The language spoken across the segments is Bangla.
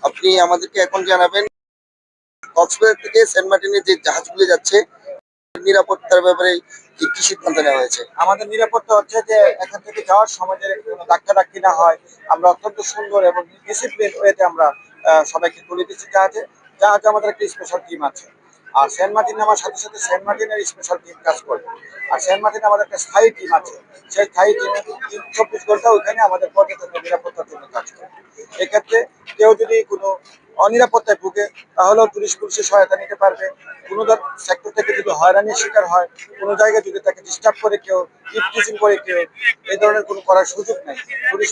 আপনি আমাদেরকে এখন জানাবেন কক্সবাজার থেকে সেন্ট মার্টিনের যে জাহাজগুলি যাচ্ছে নিরাপত্তার ব্যাপারে কি কি সিদ্ধান্ত নেওয়া হয়েছে? আমাদের নিরাপত্তা হচ্ছে যে এখান থেকে যাওয়ার সময় যে কোনো ধাক্কাধাক্কি না হয়, আমরা অত্যন্ত সুন্দর এবং ডিসিপ্লিন ওয়েতে আমরা সবাইকে তুলে দিচ্ছি জাহাজে। জাহাজে আমাদের একটা স্পেশাল টিম আছে। আর সেন্ট মার্টিন নামার সাথে সাথে সেন্ট মার্টিনের স্পেশাল টিম কাজ করবে। আর সেন্ট মার্টিনে আমাদের একটা স্থায়ী টিম আছে। সেই স্থায়ী টিমে 24 ঘন্টা ওইখানে আমাদের পর্যটকদের নিরাপত্তার জন্য কাজ করে। এক্ষেত্রে কেউ যদি কোনো অনিরাপত্তায় ভুগে তাহলেও পুলিশের সহায়তা নিতে পারবে। কোনো সেক্টর থেকে যদি হয়রানির শিকার হয়, কোনো জায়গায় যদি তাকে ডিস্টার্ব করে কেউ, টিচিং করে কেউ, এই ধরনের কোনো করার সুযোগ নেই। পুলিশ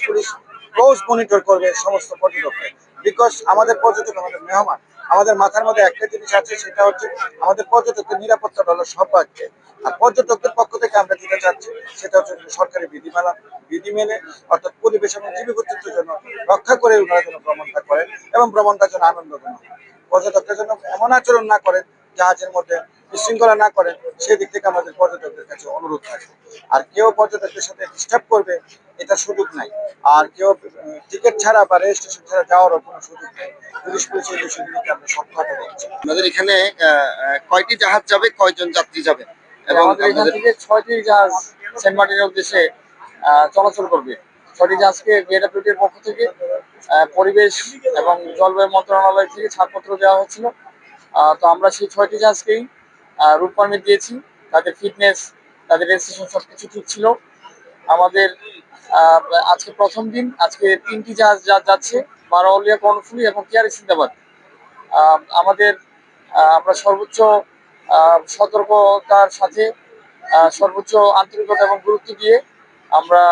ক্লোজ মনিটর করবে সমস্ত পর্যটককে। বিকজ আমাদের পর্যটক আমাদের মেহমান। আমাদের মাথার মধ্যে একটা জিনিস আছে, সেটা হচ্ছে আমাদের পর্যটকদের নিরাপত্তাটা হলো সর্বাগ্রে। আর পর্যটকদের পক্ষ থেকে আমরা যেটা চাচ্ছি সেটা হচ্ছে সরকারি বিধি মেনে, অর্থাৎ পরিবেশ এবং জীববৈচিত্র্যের জন্য রক্ষা করে ওনারা যেন ভ্রমণটা করেন এবং ভ্রমণটা যেন আনন্দঘন হয়। পর্যটকদের জন্য এমন আচরণ না করেন, জাহাজের মধ্যে বিশৃঙ্খলা না করেন, সেই দিক থেকে আমাদের পর্যটকদের কাছে অনুরোধ থাকবে। আর কেউ পর্যটকদের সাথে ডিস্টার্ব করবে এটা সুযোগ নাই। আর কেউ টিকিট ছাড়া বা রেজিস্ট্রেশন ছাড়া যাওয়ারও কোনো সুযোগ নেই। পুলিশের বিষয়গুলিকে আমরা সক্ষমতা দিচ্ছি। আমাদের এখানে কয়টি জাহাজ যাবে, কয়জন যাত্রী যাবে? এবং আমাদের এখান থেকে 6টি জাহাজ সেন্ট মার্টিনের উদ্দেশ্যে চলাচল করবে। 6টি জাহাজকে বিএডব্লিউটির পক্ষ থেকে পরিবেশ এবং জলবায়ু মন্ত্রণালয় থেকে ছাড়পত্র দেওয়া হয়েছিল। তো আমরা সেই 6টি জাহাজকেই রুট পারমিট দিয়েছি। তাদের ফিটনেস, তাদের রেজিস্ট্রেশন সবকিছু ঠিক ছিল। আমাদের আজকে প্রথম দিন, আজকে 3টি জাহাজ যাচ্ছে, বারোয়ালিয়া, কর্ণফুলী এবং কেয়ারি সিন্দাবাদ। আমাদের আমরা সর্বোচ্চ সতর্কতার সাথে সর্বোচ্চ আন্তরিকতা এবং গুরুত্ব দিয়ে আমরা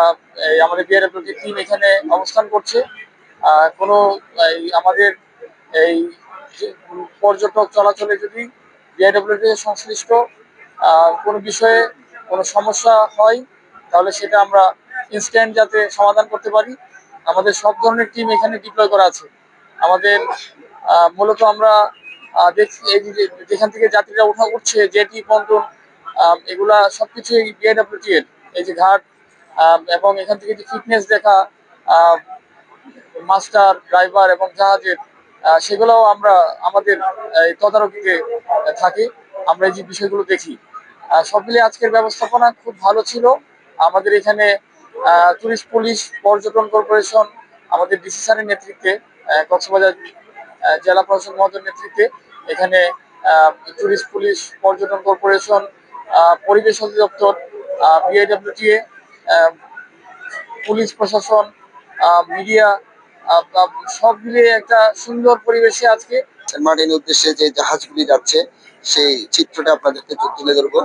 আমাদের বিআরএফটি টিম এখানে অবস্থান করছে। কোনো আমাদের এই পর্যটক চলাচলে যদি বিআরডব্লিউটি সংশ্লিষ্ট কোনো বিষয়ে কোনো সমস্যা হয়, তাহলে সেটা আমরা ইনস্ট্যান্ট যাতে সমাধান করতে পারি, আমাদের সব ধরনের টিম এখানে ডিপ্লয় করা আছে। আমাদের মূলত আমরা দেখছি এই যেখান থেকে যাত্রীরা উঠছে, জেটি, পন্টন, এগুলা সবকিছু বিআরডব্লিউটি এর এই যে ঘাট এবং এখান থেকে যে ফিটনেস দেখা মাস্টার, ড্রাইভার এবং জাহাজের, সেগুলোও আমরা আমাদের তদারকিতে থাকি। আমরা এই যে বিষয়গুলো দেখি, সব মিলিয়ে আজকের ব্যবস্থাপনা খুব ভালো ছিল। আমাদের এখানে টুরিস্ট পুলিশ, পর্যটন কর্পোরেশন, আমাদের ডিসি স্যারের নেতৃত্বে, কক্সবাজার জেলা প্রশাসক মহোদয়ের নেতৃত্বে এখানে টুরিস্ট পুলিশ, পর্যটন কর্পোরেশন, পরিবেশ অধিদপ্তর, বিআইডব্লিউটিএ, পুলিশ প্রশাসন, মিডিয়া, সব মিলিয়ে একটা সুন্দর পরিবেশে আজকে সেন্ট মার্টিনের উদ্দেশ্যে যে জাহাজগুলি যাচ্ছে সেই চিত্রটা আপনাদেরকে তুলে ধরবো।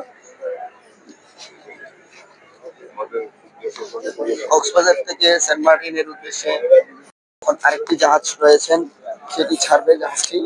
কক্সবাজার থেকে সেন্ট মার্টিনের উদ্দেশ্যে আরেকটি জাহাজ রয়েছেন, সেটি ছাড়বে জাহাজটি।